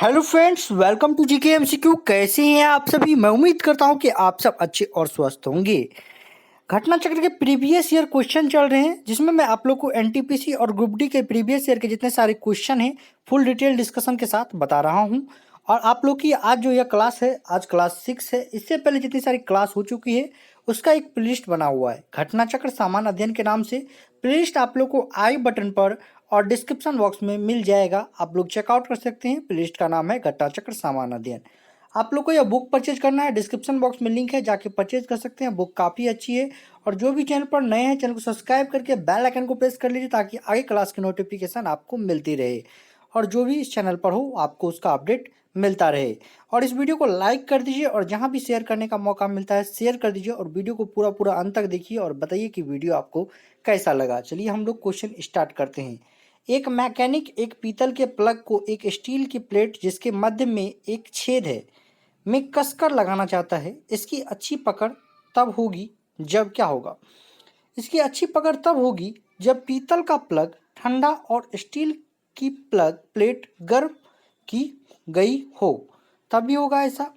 Hello friends, welcome to GK MCQ. कैसे हैं आप सभी? मैं उम्मीद करता हूं कि आप सब अच्छे और स्वस्थ होंगे। घटना चक्र के प्रीवियस ईयर क्वेश्चन चल रहे हैं, जिसमें मैं आप लोग को एनटीपीसी और ग्रुप डी के प्रीवियस ईयर के जितने सारे क्वेश्चन हैं फुल डिटेल डिस्कशन के साथ बता रहा हूं। और आप लोग की आज जो यह क्लास है, आज क्लास 6 है। इससे पहले जितनी सारी क्लास हो चुकी है उसका एक प्लेलिस्ट बना हुआ है घटना चक्र सामान्य अध्ययन के नाम से। प्लेलिस्ट आप लोग को आई बटन पर और डिस्क्रिप्शन बॉक्स में मिल जाएगा, आप लोग चेकआउट कर सकते हैं। प्लेलिस्ट का नाम है घटना चक्र सामान्य अध्ययन। आप लोग को यह बुक परचेज करना है, डिस्क्रिप्शन बॉक्स में लिंक है, जाके परचेज कर सकते हैं। बुक काफ़ी अच्छी है। और जो भी चैनल पर नए हैं, चैनल को सब्सक्राइब करके बेल आइकन को प्रेस कर लीजिए, ताकि आगे क्लास की नोटिफिकेशन आपको मिलती रहे और जो भी इस चैनल पर हो आपको उसका अपडेट मिलता रहे। और इस वीडियो को लाइक कर दीजिए और जहां भी शेयर करने का मौका मिलता है शेयर कर दीजिए। और वीडियो को पूरा पूरा अंत तक देखिए और बताइए कि वीडियो आपको कैसा लगा। चलिए हम लोग क्वेश्चन स्टार्ट करते हैं। एक मैकेनिक एक पीतल के प्लग को एक स्टील की प्लेट जिसके मध्य में एक छेद है में कसकर लगाना चाहता है। इसकी अच्छी पकड़ तब होगी जब क्या होगा? इसकी अच्छी पकड़ तब होगी जब पीतल का प्लग ठंडा और स्टील की प्लग प्लेट गर्म की गई हो, तभी होगा ऐसा।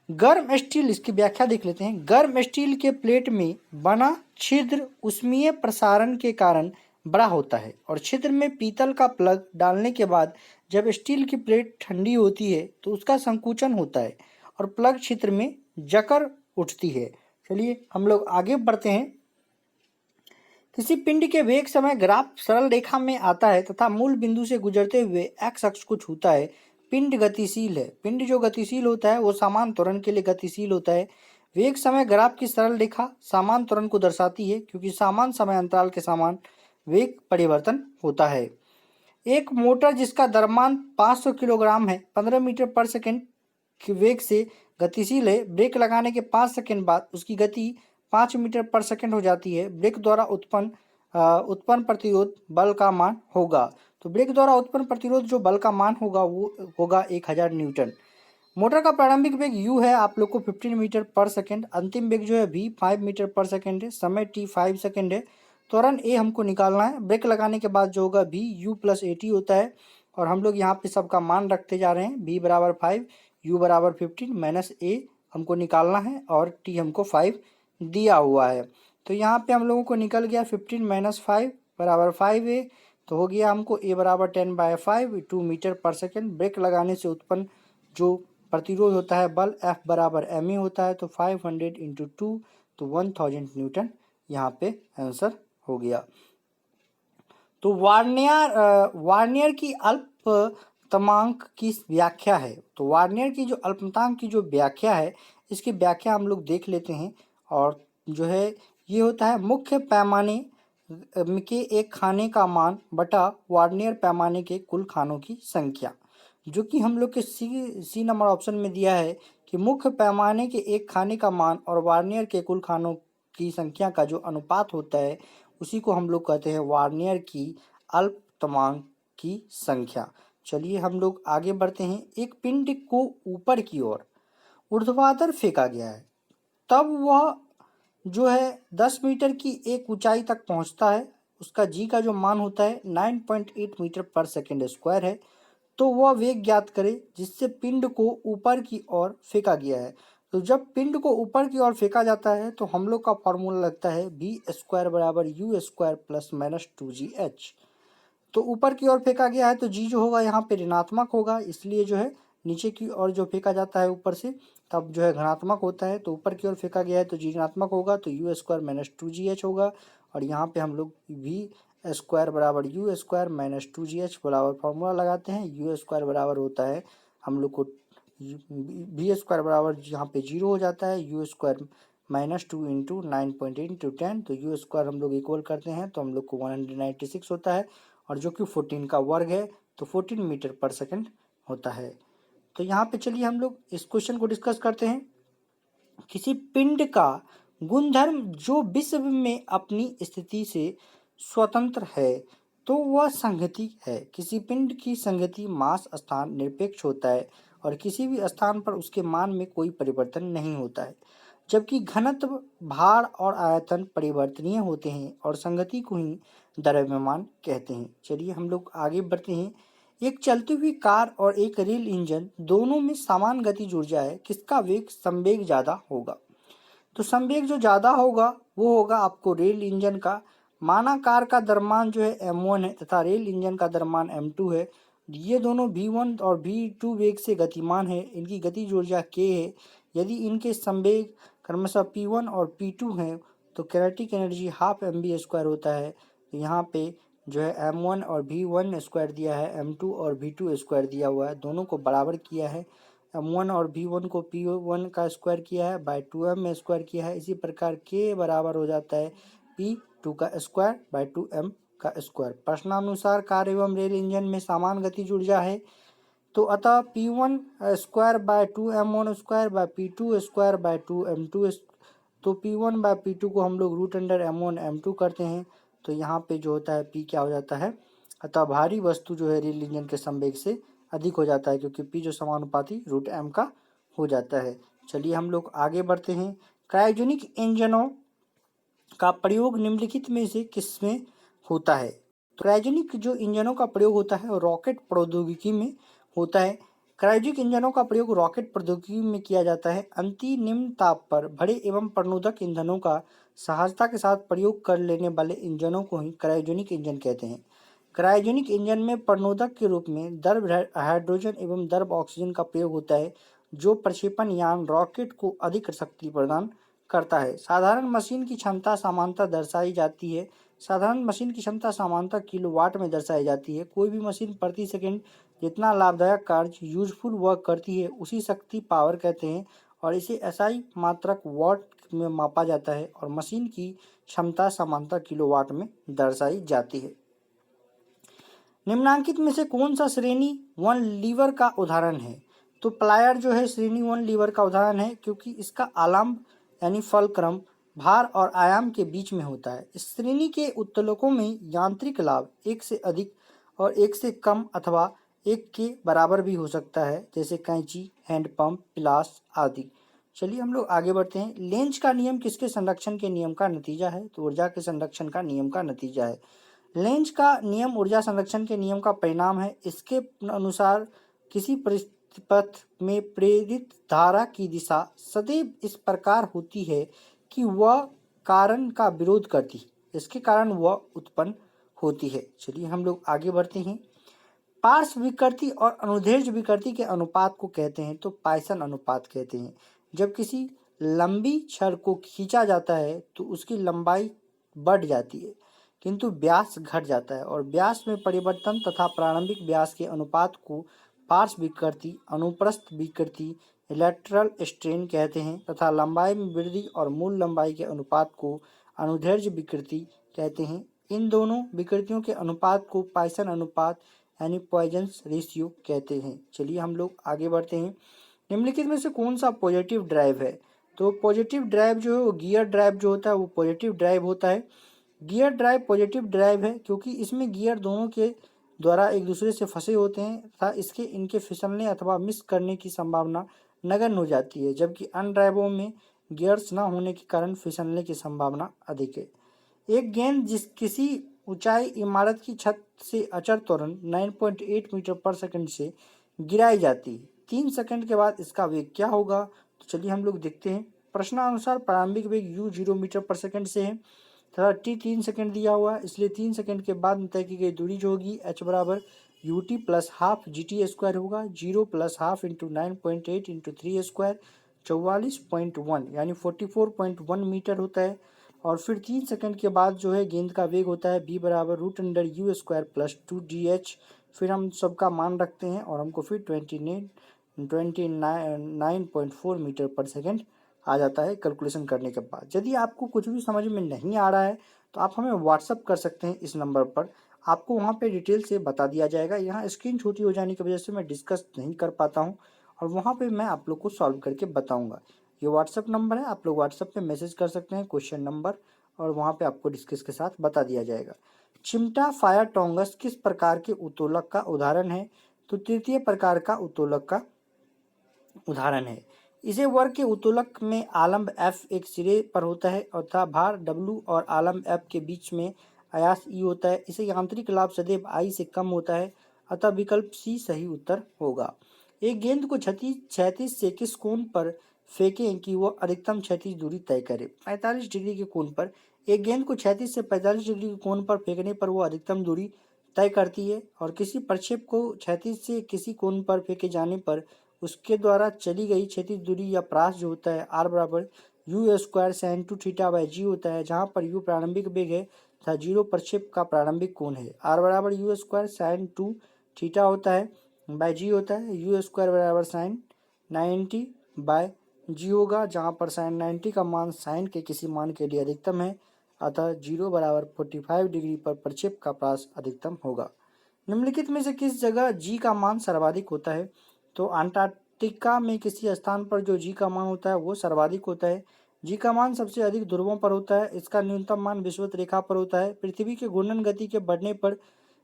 गर्म स्टील, इसकी व्याख्या देख लेते हैं। गर्म स्टील के प्लेट में बना छिद्र उष्मीय प्रसारण के कारण बड़ा होता है और छिद्र में पीतल का प्लग डालने के बाद जब स्टील की प्लेट ठंडी होती है तो उसका संकुचन होता है और प्लग छिद्र में जकड़ उठती है। चलिए हम लोग आगे बढ़ते हैं। किसी पिंड के वेग समय ग्राफ सरल रेखा में आता है तथा मूल बिंदु से गुजरते हुए एक्स अक्ष को छूता है। पिंड गतिशील है। पिंड जो गतिशील होता है वो समान त्वरण के लिए गतिशील होता है। वेग समय ग्राफ की सरल रेखा समान त्वरण को दर्शाती है, क्योंकि समान समय अंतराल के समान वेग परिवर्तन होता है। एक मोटर जिसका द्रव्यमान 500 किलोग्राम है 15 मीटर पर सेकंड के वेग से गतिशील है। ब्रेक लगाने के 5 सेकंड बाद उसकी गति 5 मीटर पर सेकंड हो जाती है। ब्रेक द्वारा उत्पन्न प्रतिरोध बल का मान होगा। तो ब्रेक द्वारा उत्पन्न प्रतिरोध जो बल का मान होगा वो होगा 1000 न्यूटन। मोटर का प्रारंभिक वेग u है आप लोग को 15 मीटर पर सेकंड। अंतिम वेग जो है v 5 मीटर पर सेकंड है। समय t 5 सेकंड है। त्वरण a हमको निकालना है। ब्रेक लगाने के बाद जो होगा v u प्लस at होता है। और हम लोग यहाँ पे सबका मान रखते जा रहे हैं। v बराबर 5, u बराबर 15 माइनस a हमको निकालना है और t हमको 5 दिया हुआ है। तो यहाँ पे हम लोगों को निकल गया 15 माइनस 5 बराबर 5a। तो हो गया हमको a बराबर 10/5 2 मीटर पर सेकेंड। ब्रेक लगाने से उत्पन्न जो प्रतिरोध होता है बल F बराबर ma होता है। तो 500 इंटू 2 तो 1000 न्यूटन यहाँ पे आंसर हो गया। तो वार्नियर की अल्पतमांक की व्याख्या है। तो वार्नियर की जो अल्पतमांक की जो व्याख्या है, इसकी व्याख्या हम लोग देख लेते हैं। और जो है ये होता है मुख्य पैमाने के एक खाने का मान बटा वार्नियर पैमाने के कुल खानों की संख्या, जो कि हम लोग के सी नंबर ऑप्शन में दिया है कि मुख्य पैमाने के एक खाने का मान और वार्नियर के कुल खानों की संख्या का जो अनुपात होता है उसी को हम लोग कहते हैं वार्नियर की अल्पतमांक की संख्या। चलिए हम लोग आगे बढ़ते हैं। एक पिंड को ऊपर की ओर ऊर्ध्वाधर फेंका गया है, तब वह जो है 10 मीटर की एक ऊंचाई तक पहुंचता है। उसका जी का जो मान होता है 9.8 मीटर पर सेकेंड स्क्वायर है। तो वह वेग ज्ञात करे जिससे पिंड को ऊपर की ओर फेंका गया है। तो जब पिंड को ऊपर की ओर फेंका जाता है तो हम लोग का फॉर्मूला लगता है बी स्क्वायर बराबर u square plus minus 2gh। तो ऊपर की ओर फेंका गया है तो जी जो होगा यहाँ पे ऋणात्मक होगा, इसलिए जो है नीचे की ओर जो फेंका जाता है ऊपर से तब जो है धनात्मक होता है। तो ऊपर की ओर फेंका गया है तो जी ऋणात्मक होगा, तो यू स्क्वायर माइनस 2gh होगा। और यहाँ पे हम लोग वी स्क्वायर बराबर यू स्क्वायर माइनस 2gh बराबर फॉर्मूला लगाते हैं। यू स्क्वायर बराबर होता है हम लोग को वी स्क्वायर बराबर यहाँ पे 0 हो जाता है। You square minus 2 into 9.8 into 10, तो यू स्क्वायर हम लोग इक्वल करते हैं तो हम लोग को 196 होता है। और जो कि 14 का वर्ग है तो 14 मीटर पर सेकंड होता है। तो यहाँ पे चलिए हम लोग इस क्वेश्चन को डिस्कस करते हैं। किसी पिंड का गुणधर्म जो विश्व में अपनी स्थिति से स्वतंत्र है तो वह संहति है। किसी पिंड की संहति मास स्थान निरपेक्ष होता है और किसी भी स्थान पर उसके मान में कोई परिवर्तन नहीं होता है, जबकि घनत्व, भार और आयतन परिवर्तनीय होते हैं और संगति को ही द्रव्यमान कहते हैं। चलिए हम लोग आगे बढ़ते हैं। एक चलती हुई कार और एक रेल इंजन दोनों में समान गतिज ऊर्जा है, किसका वेग संवेग ज़्यादा होगा? तो संवेग जो ज़्यादा होगा वो होगा आपको रेल इंजन का। माना कार का द्रव्यमान जो है m1 है तथा रेल इंजन का द्रव्यमान m2 है। ये दोनों v1 और v2 वेग से गतिमान है, इनकी गतिज ऊर्जा k है। यदि इनके संवेग क्रमशः p1 और p2 हैं तो किनेटिक एनर्जी हाफ mv² होता है। तो यहाँ पे जो है m1 और v1² दिया है, m2 और v2² दिया हुआ है, दोनों को बराबर किया है। m1 और v1 को p1 का स्क्वायर किया है बाय 2m में स्क्वायर किया है। इसी प्रकार k बराबर हो जाता है p2 का स्क्वायर बाय 2m का स्क्वायर। प्रश्नानुसार कार एवं रेल इंजन में समान गतिज ऊर्जा है, तो अतः p1 square by 2m1² by p2 square by 2m2। तो p1 बाय p2 को हम लोग रूट अंडर m1 m2 करते हैं, तो यहाँ पे जो होता है p क्या हो जाता है, अतः भारी वस्तु जो है रेल इंजन के संवेग से अधिक हो जाता है, क्योंकि p जो समानुपाती रूट m का हो जाता है। चलिए हम लोग आगे बढ़ते हैं। क्रायोजेनिक इंजनों का प्रयोग निम्नलिखित में से किसमें होता है? तो क्रायोजेनिक जो इंजनों का प्रयोग होता है वो रॉकेट प्रौद्योगिकी में होता है। क्रायोजेनिक इंजनों का प्रयोग रॉकेट प्रौद्योगिकी में किया जाता है। अति निम्न ताप पर भरे एवं प्रणोदक ईंधनों का सहजता के साथ प्रयोग कर लेने वाले इंजनों को ही क्रायोजेनिक इंजन कहते हैं। क्रायोजेनिक इंजन में प्रणोदक के रूप में द्रव हाइड्रोजन एवं द्रव ऑक्सीजन का प्रयोग होता है, जो प्रक्षेपण यान रॉकेट को अधिक शक्ति प्रदान करता है। साधारण मशीन की क्षमता सामान्यतः दर्शाई जाती है। साधारण मशीन की क्षमता सामान्यतः किलोवाट में दर्शाई जाती है। कोई भी मशीन प्रति सेकंड जितना लाभदायक कार्य यूजफुल वर्क करती है उसी शक्ति पावर कहते हैं, और इसे एसआई मात्रक वॉट में मापा जाता है, और मशीन की क्षमता सामान्यतः किलोवाट में दर्शाई जाती है। निम्नांकित में से कौन सा श्रेणी 1 लीवर का उदाहरण है? तो प्लायर जो है श्रेणी 1 लीवर का उदाहरण है, क्योंकि इसका आलम्ब यानी फलक्रम भार और आयाम के बीच में होता है। इस श्रेणी के उत्तोलकों में यांत्रिक लाभ एक से अधिक और एक से कम अथवा एक के बराबर भी हो सकता है, जैसे कैंची, हैंडपंप, पिलास आदि। चलिए हम लोग आगे बढ़ते हैं। लेंज का नियम किसके संरक्षण के नियम का नतीजा है? तो ऊर्जा के संरक्षण का नियम का नतीजा है। लेंज का नियम ऊर्जा संरक्षण के नियम का परिणाम है। इसके अनुसार किसी परिपथ में प्रेरित धारा की दिशा सदैव इस प्रकार होती है कि वह कारण का विरोध करती है, इसके कारण वह उत्पन्न होती है। चलिए हम लोग आगे बढ़ते हैं। पार्श्व विकृति और अनुदैर्ध्य विकृति के अनुपात को कहते हैं तो पाइसन अनुपात कहते हैं। जब किसी लंबी छड़ को खींचा जाता है तो उसकी लंबाई बढ़ जाती है, किंतु व्यास घट जाता है, और व्यास में परिवर्तन तथा प्रारंभिक व्यास के अनुपात को पार्श्व विकृति, अनुप्रस्थ विकृति, लैटरल स्ट्रेन कहते हैं, तथा लंबाई में वृद्धि और मूल लंबाई के अनुपात को अनुदैर्ध्य विकृति कहते हैं। इन दोनों विकृतियों के अनुपात को पाइसन अनुपात यानी पॉइजन्स रेशियो कहते हैं। चलिए हम लोग आगे बढ़ते हैं। निम्नलिखित में से कौन सा पॉजिटिव ड्राइव है? तो पॉजिटिव ड्राइव जो है वो गियर ड्राइव जो होता है वो पॉजिटिव ड्राइव होता है। गियर ड्राइव पॉजिटिव ड्राइव है क्योंकि इसमें गियर दोनों के द्वारा एक दूसरे से फंसे होते हैं तथा इनके फिसलने अथवा मिस करने की संभावना नगण्य हो जाती है, जबकि अन्य ड्राइवों में गियर्स न होने के कारण फिसलने की संभावना अधिक है। एक गेंद किसी ऊंचाई इमारत की छत से अचर त्वरण 9.8 मीटर पर सेकंड से गिराई जाती है। 3 सेकंड के बाद इसका वेग क्या होगा? तो चलिए हम लोग देखते हैं। प्रश्नानुसार प्रारंभिक वेग u 0 मीटर पर सेकंड से है तथा t 3 सेकंड दिया हुआ है, इसलिए 3 सेकंड के बाद तय की गई दूरी जो होगी h बराबर ut प्लस हाफ GT² होगा। 0 plus half into 9.8 into 3 square 44.1 यानी 44.1 मीटर होता है। और फिर 3 सेकंड के बाद जो है गेंद का वेग होता है b बराबर root under u² plus 2dh। फिर हम सबका मान रखते हैं और हमको फिर 29.4 मीटर पर सेकंड आ जाता है कैलकुलेशन करने के बाद। यदि आपको कुछ भी समझ में नहीं आ रहा है तो आप हमें व्हाट्सअप कर सकते हैं इस नंबर पर, आपको वहाँ पे डिटेल से बता दिया जाएगा। यहाँ स्क्रीन छोटी हो जाने की वजह से मैं डिस्कस नहीं कर पाता हूँ और वहाँ पे मैं आप लोग को सॉल्व करके बताऊँगा। ये व्हाट्सअप नंबर है, आप लोग व्हाट्सअप पे मैसेज कर सकते हैं क्वेश्चन नंबर, और वहाँ पे आपको डिस्कस के साथ बता दिया जाएगा। चिमटा फायर टोंगस किस प्रकार के उत्तोलक का उदाहरण है? तो तृतीय प्रकार का उत्तोलक का उदाहरण है। इसे वर्ग के उत्तोलक में आलम्ब F एक सिरे पर होता है तथा भार W और आलम्ब F के बीच में आयास E होता है। इसे यांत्रिक लाभ सदैव I से कम होता है। अतः विकल्प सी सही उत्तर होगा। एक गेंद को क्षैतिज से किस कोण पर फेंकें कि वह अधिकतम क्षैतिज दूरी तय करे। 45 डिग्री के कोण पर एक गेंद को क्षैतिज से 45 डिग्री के कोण पर फेंकने पर वह अधिकतम दूरी तय करती है, और किसी प्रक्षेप को क्षैतिज से किसी कोण पर फेंके जाने पर उसके द्वारा चली गई क्षैतिज दूरी या प्रास जो होता है r बराबर u square sine 2 theta by g होता है, जहाँ पर u प्रारंभिक वेग है तथा 0 प्रक्षेप का प्रारंभिक कोण है। r बराबर यू स्क्वायर साइन 2 थीटा होता है बाई जी होता है, यू स्क्वायर बराबर साइन 90 बाय जी होगा, जहाँ पर साइन 90 का मान साइन के किसी मान के लिए अधिकतम है, अतः 0 बराबर 45 डिग्री पर प्रक्षेप का प्रास अधिकतम होगा। निम्नलिखित में से किस जगह जी का मान सर्वाधिक होता है। तो अंटार्कटिका में किसी स्थान पर जो जी का मान होता है वो सर्वाधिक होता है। जी का मान सबसे अधिक ध्रुवों पर होता है। इसका न्यूनतम मान विषुवत रेखा पर होता है। पृथ्वी के घूर्णन गति के बढ़ने पर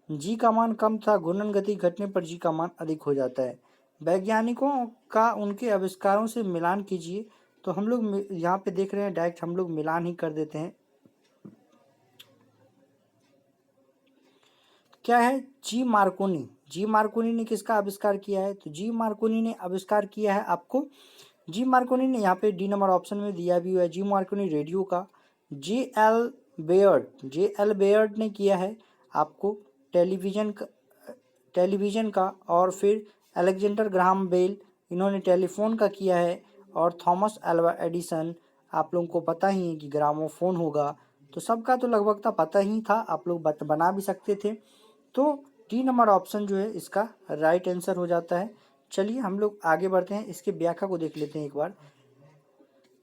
जी का मान कम था, घूर्णन गति घटने पर जी का मान अधिक हो जाता है। वैज्ञानिकों का उनके आविष्कारों से मिलान कीजिए। तो हम लोग यहाँ पे देख रहे हैं, डायरेक्ट हम लोग मिलान ही कर देते हैं। क्या है? जी मार्कोनी। जी मार्कोनी ने किसका आविष्कार किया है? तो जी मार्कोनी ने आविष्कार किया है आपको, जी मार्कोनी ने यहाँ पे डी नंबर ऑप्शन में दिया भी हुआ है, जी मार्कोनी रेडियो का। जे एल बेयर्ड ने किया है आपको टेलीविज़न का। और फिर अलेक्जेंडर ग्राहम बेल, इन्होंने टेलीफोन का किया है। और थॉमस अल्वा एडिसन, आप लोगों को पता ही है कि ग्रामोफोन होगा। तो सबका तो लगभग था पता ही था, आप लोग बना भी सकते थे। तो डी नंबर ऑप्शन जो है इसका राइट आंसर हो जाता है। चलिए हम लोग आगे बढ़ते हैं, इसके व्याख्या को देख लेते हैं एक बार।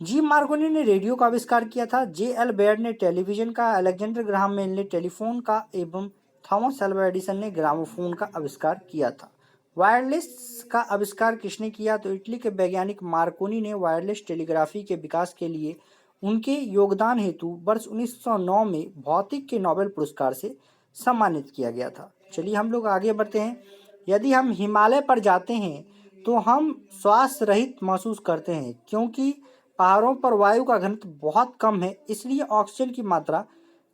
जी मार्कोनी ने रेडियो का आविष्कार किया था, जे एल बेयर्ड ने टेलीविजन का, अलेक्जेंडर ग्राहम बेल ने टेलीफोन का एवं थॉमस अल्वा एडिसन ने ग्रामोफोन का आविष्कार किया था। वायरलेस का आविष्कार किसने किया? तो इटली के वैज्ञानिक मार्कोनी ने वायरलेस टेलीग्राफी के विकास के लिए उनके योगदान हेतु वर्ष 1909 में भौतिक के नोबेल पुरस्कार से सम्मानित किया गया था। चलिए हम लोग आगे बढ़ते हैं। यदि हम हिमालय पर जाते हैं तो हम श्वास रहित महसूस करते हैं, क्योंकि पहाड़ों पर वायु का घनत्व बहुत कम है, इसलिए ऑक्सीजन की मात्रा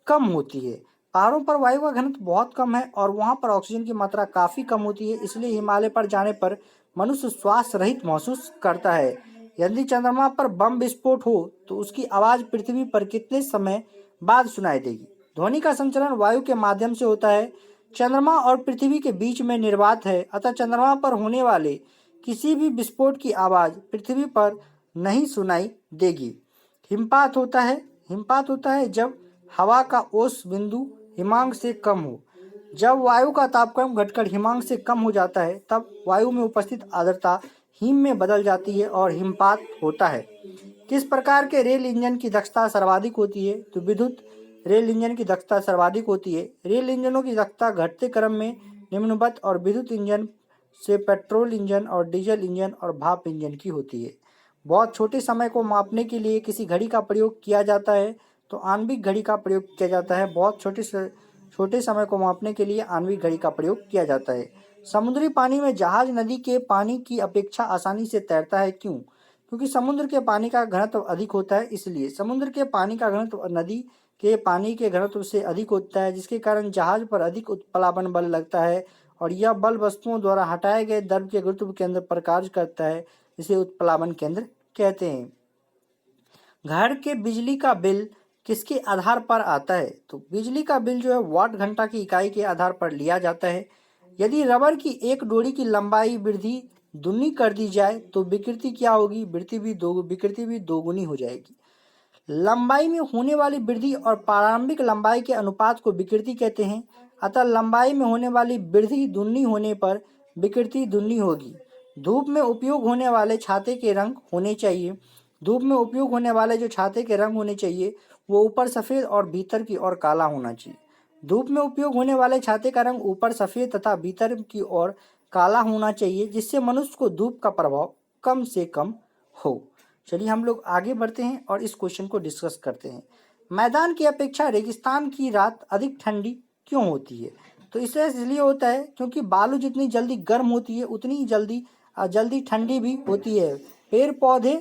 कम होती है। पहाड़ों पर वायु का घनत्व बहुत कम है और वहाँ पर ऑक्सीजन की मात्रा काफ़ी कम होती है, इसलिए हिमालय पर जाने पर मनुष्य श्वास रहित महसूस करता है। यदि चंद्रमा पर बम विस्फोट हो तो उसकी आवाज़ पृथ्वी पर कितने समय बाद सुनाई देगी? ध्वनि का संचरण वायु के माध्यम से होता है। चंद्रमा और पृथ्वी के बीच में निर्वात है, अतः चंद्रमा पर होने वाले किसी भी विस्फोट की आवाज़ पृथ्वी पर नहीं सुनाई देगी। हिमपात होता है जब हवा का औसत बिंदु हिमांक से कम हो। जब वायु का तापक्रम घटकर हिमांक से कम हो जाता है तब वायु में उपस्थित आर्द्रता हिम में बदल जाती है और हिमपात होता है। किस प्रकार के रेल इंजन की दक्षता सर्वाधिक होती है? तो विद्युत रेल इंजन की दक्षता सर्वाधिक होती है। रेल इंजनों की दक्षता घटते क्रम में निम्नवत और विद्युत इंजन से पेट्रोल इंजन और डीजल इंजन और भाप इंजन की होती है। बहुत छोटे समय को मापने के लिए किसी घड़ी का प्रयोग किया जाता है, तो आणविक घड़ी का प्रयोग किया जाता है। बहुत छोटे समय को मापने के लिए आणविक घड़ी का प्रयोग किया जाता है। समुद्री पानी में जहाज नदी के पानी की अपेक्षा आसानी से तैरता है, क्यों? क्योंकि समुद्र के पानी का घनत्व अधिक होता है, इसलिए समुद्र के पानी का घनत्व नदी के पानी के घनत्व से अधिक होता है, जिसके कारण जहाज पर अधिक उत्प्लावन बल लगता है और यह बल वस्तुओं द्वारा हटाए गए द्रव के गुरुत्व केंद्र पर कार्य करता है, इसे उत्प्लावन केंद्र कहते हैं। घर के बिजली का बिल किसके आधार पर आता है? तो बिजली का बिल जो है वाट घंटा की इकाई के आधार पर लिया जाता है। यदि रबर की एक डोरी की लंबाई वृद्धि दुनी कर दी जाए तो विकृति क्या होगी? विकृति भी दोगुनी हो जाएगी। लंबाई में होने वाली वृद्धि और प्रारंभिक लंबाई के अनुपात को विकृति कहते हैं, अतः लंबाई में होने वाली वृद्धि दुनी होने पर विकृति दुनी होगी। धूप में उपयोग होने वाले छाते के रंग होने चाहिए। धूप में उपयोग होने वाले जो छाते के रंग होने चाहिए वो ऊपर सफ़ेद और भीतर की ओर काला होना चाहिए। धूप में उपयोग होने वाले छाते का रंग ऊपर सफ़ेद तथा भीतर की ओर काला होना चाहिए, जिससे मनुष्य को धूप का प्रभाव कम से कम हो। चलिए हम लोग आगे बढ़ते हैं और इस क्वेश्चन को डिस्कस करते हैं। मैदान की अपेक्षा रेगिस्तान की रात अधिक ठंडी क्यों होती है? तो इसलिए होता है क्योंकि बालू जितनी जल्दी गर्म होती है उतनी ही जल्दी ठंडी भी होती है। पेड़ पौधे,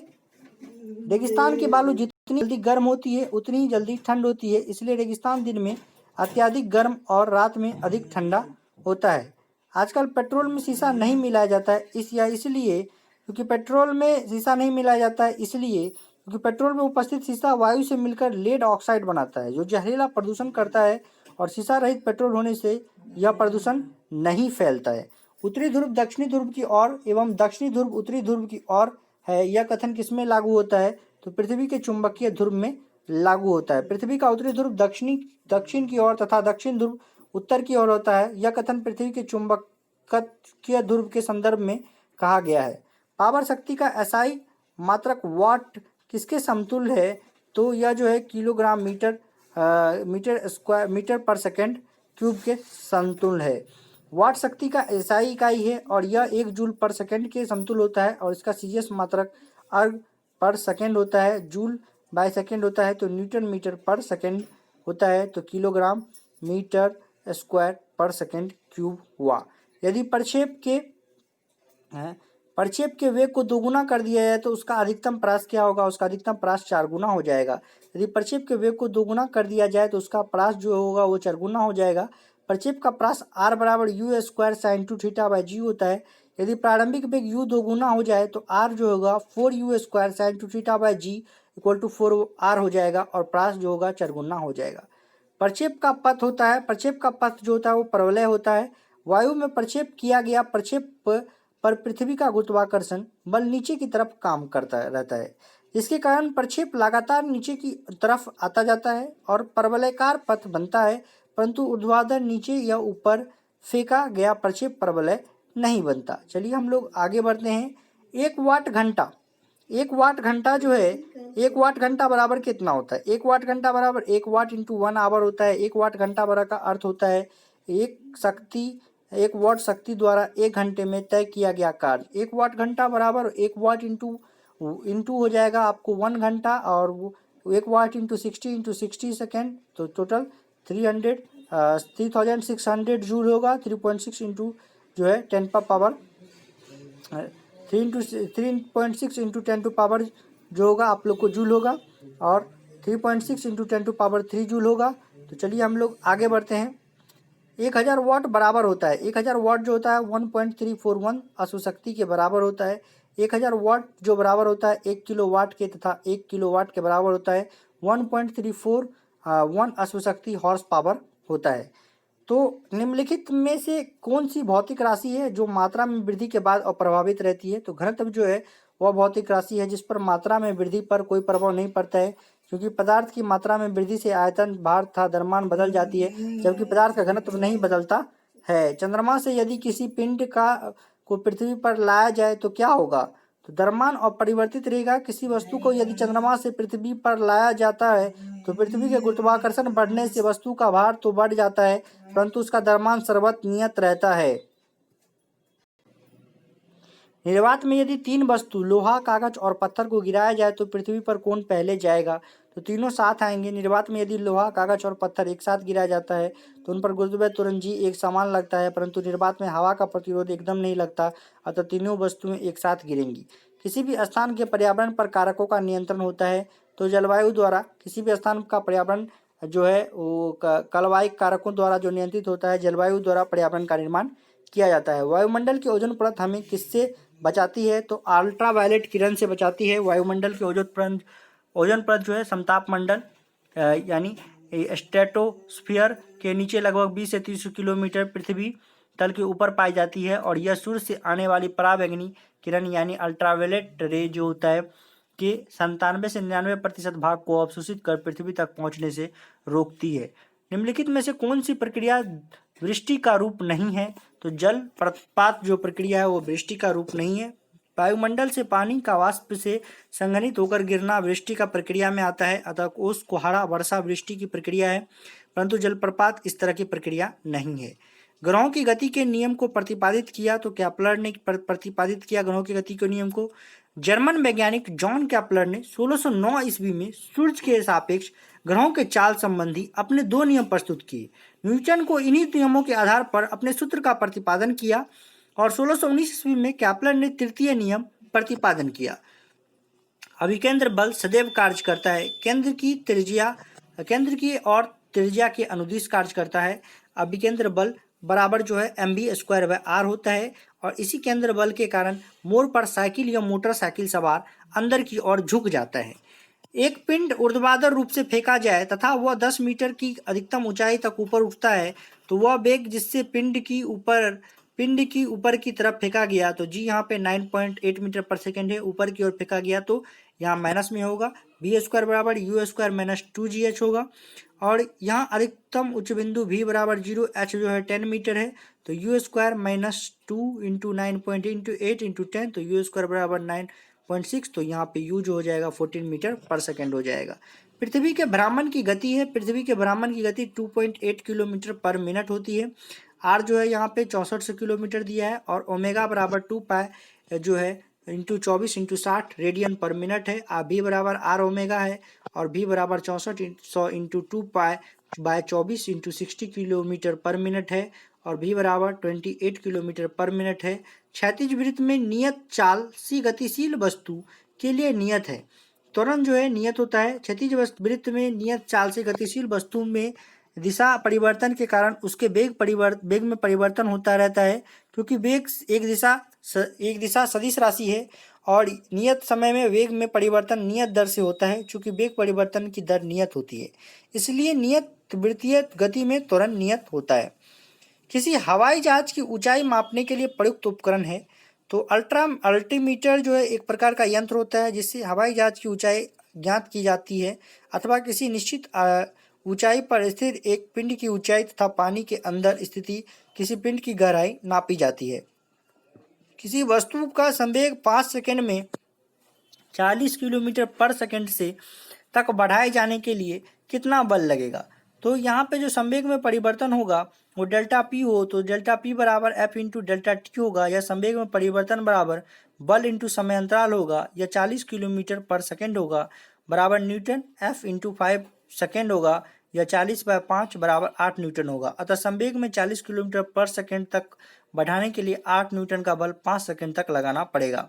रेगिस्तान की बालू जितनी जल्दी गर्म होती है उतनी ही जल्दी ठंड होती है, इसलिए रेगिस्तान दिन में अत्यधिक गर्म और रात में अधिक ठंडा होता है। आजकल पेट्रोल में शीशा नहीं मिलाया जाता है इसलिए क्योंकि पेट्रोल में शीशा नहीं मिलाया जाता है इसलिए क्योंकि पेट्रोल में उपस्थित शीशा वायु से मिलकर लेड ऑक्साइड बनाता है जो जहरीला प्रदूषण करता है और शीशा रहित पेट्रोल होने से यह प्रदूषण नहीं फैलता है। उत्तरी ध्रुव दक्षिणी ध्रुव की ओर एवं दक्षिणी ध्रुव उत्तरी ध्रुव की ओर है। यह कथन किसमें लागू होता है? तो पृथ्वी के चुंबकीय ध्रुव में लागू होता है। पृथ्वी का उत्तरी ध्रुव दक्षिण की ओर तथा दक्षिण ध्रुव उत्तर की ओर होता है। यह कथन पृथ्वी के चुंबकीय ध्रुव के संदर्भ में कहा गया है। पावर शक्ति का एसआई मात्रक वाट किसके समतुल्य है? तो यह जो है किलोग्राम मीटर पर सेकंड क्यूब के समतुल्य है। वाट शक्ति का एसआई इकाई है और यह 1 जूल पर सेकंड के समतुल्य होता है और इसका सीजीएस मात्रक अर्ग पर सेकंड होता है। जूल बाय सेकंड होता है तो न्यूटन मीटर पर सेकंड होता है तो किलोग्राम मीटर स्क्वायर पर सेकंड क्यूब हुआ। यदि प्रक्षेप के वेग को दोगुना कर दिया जाए तो उसका अधिकतम प्रास क्या होगा? उसका अधिकतम प्रास 4 गुना हो जाएगा। यदि प्रक्षेप के वेग को दोगुना कर दिया जाए तो उसका प्रास जो होगा वो 4 गुना हो जाएगा। प्रक्षेप का प्रास r बराबर u square sine 2 theta by g होता है। यदि प्रारंभिक वेग u दोगुना हो जाए तो r जो होगा 4u square sine 2 theta by g equal to 4r हो जाएगा और प्रास जो होगा 4 गुना हो जाएगा। प्रक्षेप का पथ होता है, प्रक्षेप का पथ जो होता है वो परवलय होता है। वायु में प्रक्षेप किया गया प्रक्षेप पर पृथ्वी का गुरुत्वाकर्षण बल नीचे की तरफ काम करता रहता है, जिसके कारण प्रक्षेप लगातार नीचे की तरफ आता जाता है और परवलयकार पथ बनता है, परंतु ऊर्ध्वाधर नीचे या ऊपर फेंका गया प्रक्षेप परवलय नहीं बनता। चलिए हम लोग आगे बढ़ते हैं। 1 वाट घंटा जो है 1 वाट घंटा बराबर कितना होता है? 1 वाट घंटा बराबर 1 वाट इंटू 1 आवर होता है। 1 वाट घंटा बराबर का अर्थ होता है 1 वाट शक्ति द्वारा 1 घंटे में तय किया गया कार्य। 1 वाट घंटा बराबर 1 वाट इंटू हो जाएगा आपको 1 घंटा और 1 वाट इंटू 60 सेकेंड तो टोटल 3600 जूल होगा। 3.6 इंटू जो है 10 पर पावर 3.6 इंटू 10 टू पावर जो होगा आप लोग को जूल होगा और 3.6 इंटू 10 टू पावर 3 जूल होगा। तो चलिए हम लोग आगे बढ़ते हैं। 1000 वाट बराबर होता है 1000 वाट जो होता है 1.341 अश्वशक्ति के बराबर होता है। 1000 वाट जो बराबर होता है 1 किलो वाट के तथा 1 किलो वाट के बराबर होता है 1.341 अश्वशक्ति हॉर्स पावर होता है। तो निम्नलिखित में से कौन सी भौतिक राशि है जो मात्रा में वृद्धि के बाद अप्रभावित रहती है? तो घनत्व जो है वह भौतिक राशि है जिस पर मात्रा में वृद्धि पर कोई प्रभाव नहीं पड़ता है, क्योंकि पदार्थ की मात्रा में वृद्धि से आयतन, भार तथा द्रव्यमान बदल जाती है, जबकि पदार्थ का घनत्व नहीं बदलता है। चंद्रमा से यदि किसी पिंड को पृथ्वी पर लाया जाए तो क्या होगा? तो द्रव्यमान अपरिवर्तित रहेगा। किसी वस्तु को यदि चंद्रमा से पृथ्वी पर लाया जाता है तो पृथ्वी के गुरुत्वाकर्षण बढ़ने से वस्तु का भार तो बढ़ जाता है, परंतु उसका द्रव्यमान सर्वत्र नियत रहता है। निर्वात में यदि 3 वस्तु लोहा, कागज और पत्थर को गिराया जाए तो पृथ्वी पर कौन पहले जाएगा? तो तीनों साथ आएंगे। निर्वात में यदि लोहा, कागज और पत्थर एक साथ गिराया जाता है तो उन पर गुरुत्वाकर्षण त्वरण जी एक समान लगता है, परंतु निर्वात में हवा का प्रतिरोध एकदम नहीं लगता, अतः तीनों वस्तुएं एक साथ गिरेंगी। किसी भी स्थान के पर्यावरण पर कारकों का नियंत्रण होता है, तो जलवायु द्वारा किसी भी स्थान का पर्यावरण जो है वो जलवायु कारकों द्वारा जो नियंत्रित होता है, जलवायु द्वारा पर्यावरण का निर्माण किया जाता है। वायुमंडल की ओजोन परत हमें किससे बचाती है? तो अल्ट्रावायलेट किरण से बचाती है। वायुमंडल की ओजोन परत जो है समताप मंडल यानी स्ट्रेटोस्फियर के नीचे लगभग 20 से 30 किलोमीटर पृथ्वी तल के ऊपर पाई जाती है और यह सूर्य से आने वाली पराबैंगनी किरण यानी अल्ट्रावायलेट रे जो होता है कि 97 से 99% भाग को अवशोषित कर पृथ्वी तक पहुंचने से रोकती है। निम्नलिखित में से कौन सी प्रक्रिया वृष्टि का रूप नहीं है? तो जल प्रपात जो प्रक्रिया है वो वृष्टि का रूप नहीं है। वायुमंडल से पानी का वाष्प से संघनित होकर गिरना वृष्टि का प्रक्रिया में आता है, अतः ओस कुहाड़ा वर्षा वृष्टि की प्रक्रिया है, परंतु जलप्रपात इस तरह की प्रक्रिया नहीं है। ग्रहों की गति के नियम को प्रतिपादित किया तो कैप्लर ने प्रतिपादित किया ग्रहों की गति के नियम को। जर्मन वैज्ञानिक जॉन कैप्लर ने 1609 ईस्वी में सूर्य के सापेक्ष ग्रहों के चाल संबंधी अपने 2 नियम प्रस्तुत किए। न्यूटन को इन्हीं नियमों के आधार पर अपने सूत्र का प्रतिपादन किया और 1619 ईस्वी में कैप्लर ने तृतीय नियम प्रतिपादन किया। अभिकेंद्र बल सदैव कार्य करता है, केंद्र की और त्रिज्या के अनुदिश कार्य करता है। अभिकेंद्र बल बराबर जो है mv²/r होता है और इसी के अंदर बल के कारण मोड़ पर साइकिल या मोटरसाइकिल सवार अंदर की ओर झुक जाता है। एक पिंड ऊर्ध्वाधर रूप से फेंका जाए तथा वह 10 मीटर की अधिकतम ऊंचाई तक ऊपर उठता है तो वह वेग जिससे पिंड की ऊपर की तरफ फेंका गया, तो जी यहाँ पे 9.8 मीटर पर सेकेंड है, ऊपर की ओर फेंका गया तो यहाँ माइनस में होगा, v² बराबर u² - 2gh होगा। और यहाँ अधिकतम उच्च बिंदु v बराबर 0, h जो है 10 मीटर है, तो u² - 2 इंटू 9.8 इंटू 10, तो u² बराबर 9.6, तो यहाँ पे u जो हो जाएगा 14 मीटर पर सेकेंड हो जाएगा। पृथ्वी के भ्रमण की गति है, पृथ्वी के भ्रमण की गति 2.8 किलोमीटर पर मिनट होती है। आर जो है यहाँ पे 6400 किलोमीटर दिया है और ओमेगा बराबर 2 पाई जो है इंटू 24 इंटू 60 रेडियन पर मिनट है। भी बराबर आर ओमेगा है और भी बराबर 6400 into 2 pi by 24 into 60 kilometre पर मिनट है और भी बराबर 28 किलोमीटर पर मिनट है। क्षैतिज वृत्त में नियत चाल सी गतिशील वस्तु के लिए नियत है। त्वरण जो है नियत होता है। क्षैतिज वृत्त में नियत चाल से गतिशील वस्तु में दिशा परिवर्तन के कारण उसके वेग में परिवर्तन होता रहता है, क्योंकि वेग एक दिशा सदिश राशि है और नियत समय में वेग में परिवर्तन नियत दर से होता है। चूंकि वेग परिवर्तन की दर नियत होती है, इसलिए नियत वृत्तीय गति में त्वरण नियत होता है। किसी हवाई जहाज की ऊंचाई मापने के लिए प्रयुक्त उपकरण है। तो अल्टीमीटर जो है एक प्रकार का यंत्र होता है जिससे हवाई जहाज की ऊंचाई ज्ञात की जाती है अथवा किसी निश्चित ऊंचाई पर स्थित एक पिंड की ऊंचाई तथा पानी के अंदर स्थिति किसी पिंड की गहराई नापी जाती है। किसी वस्तु का संवेग 5 सेकंड में 40 किलोमीटर पर सेकंड से तक बढ़ाए जाने के लिए कितना बल लगेगा। तो यहाँ पे जो संवेग में परिवर्तन होगा वो डेल्टा पी हो, तो डेल्टा पी बराबर एफ इंटू डेल्टा टी होगा, या संवेग में परिवर्तन बराबर बल इंटू समय अंतराल होगा, या 40 किलोमीटर पर सेकंड होगा बराबर न्यूटन एफ इंटू 5 सेकेंड होगा, या 40/5 बराबर 8 न्यूटन होगा। अतः संवेग में 40 किलोमीटर पर सेकेंड तक बढ़ाने के लिए 8 न्यूटन का बल 5 सेकेंड तक लगाना पड़ेगा।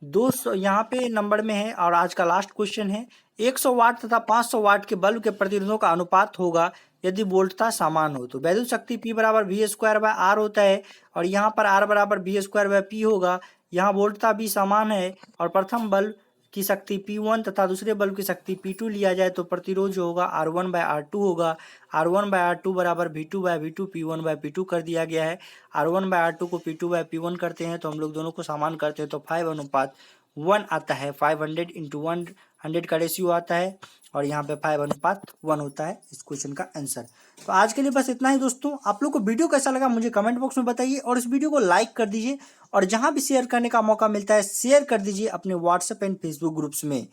200 यहाँ पे नंबर में है और आज का लास्ट क्वेश्चन है। 100 वाट तथा 500 वाट के बल्ब के प्रतिरोधों का अनुपात होगा यदि वोल्टता समान हो। तो वैद्युत शक्ति P बराबर v²/r होता है और यहाँ पर R बराबर v²/p होगा। यहाँ वोल्टता भी समान है और प्रथम बल्ब की शक्ति P1 तथा दूसरे बल्ब की शक्ति P2 लिया जाए तो प्रतिरोध जो होगा R1/R2 होगा। R1/R2 बराबर V2/V2 P1/P2 कर दिया गया है। R1/R2 को P2/P1 करते हैं तो हम लोग दोनों को समान करते हैं तो 5:1 आता है। 500 इंटू 100 का रेशियो आता है और यहाँ पे 5:1 होता है इस क्वेश्चन का आंसर। तो आज के लिए बस इतना ही दोस्तों। आप लोग को वीडियो कैसा लगा मुझे कमेंट बॉक्स में बताइए और इस वीडियो को लाइक कर दीजिए और जहाँ भी शेयर करने का मौका मिलता है शेयर कर दीजिए अपने व्हाट्सएप एंड फेसबुक ग्रुप्स में।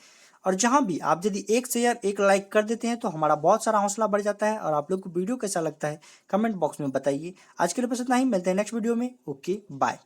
और जहाँ भी आप यदि एक शेयर एक लाइक कर देते हैं तो हमारा बहुत सारा हौसला बढ़ जाता है। और आप लोग को वीडियो कैसा लगता है कमेंट बॉक्स में बताइए। आज के लिए बस इतना ही, मिलते हैं नेक्स्ट वीडियो में। Okay bye.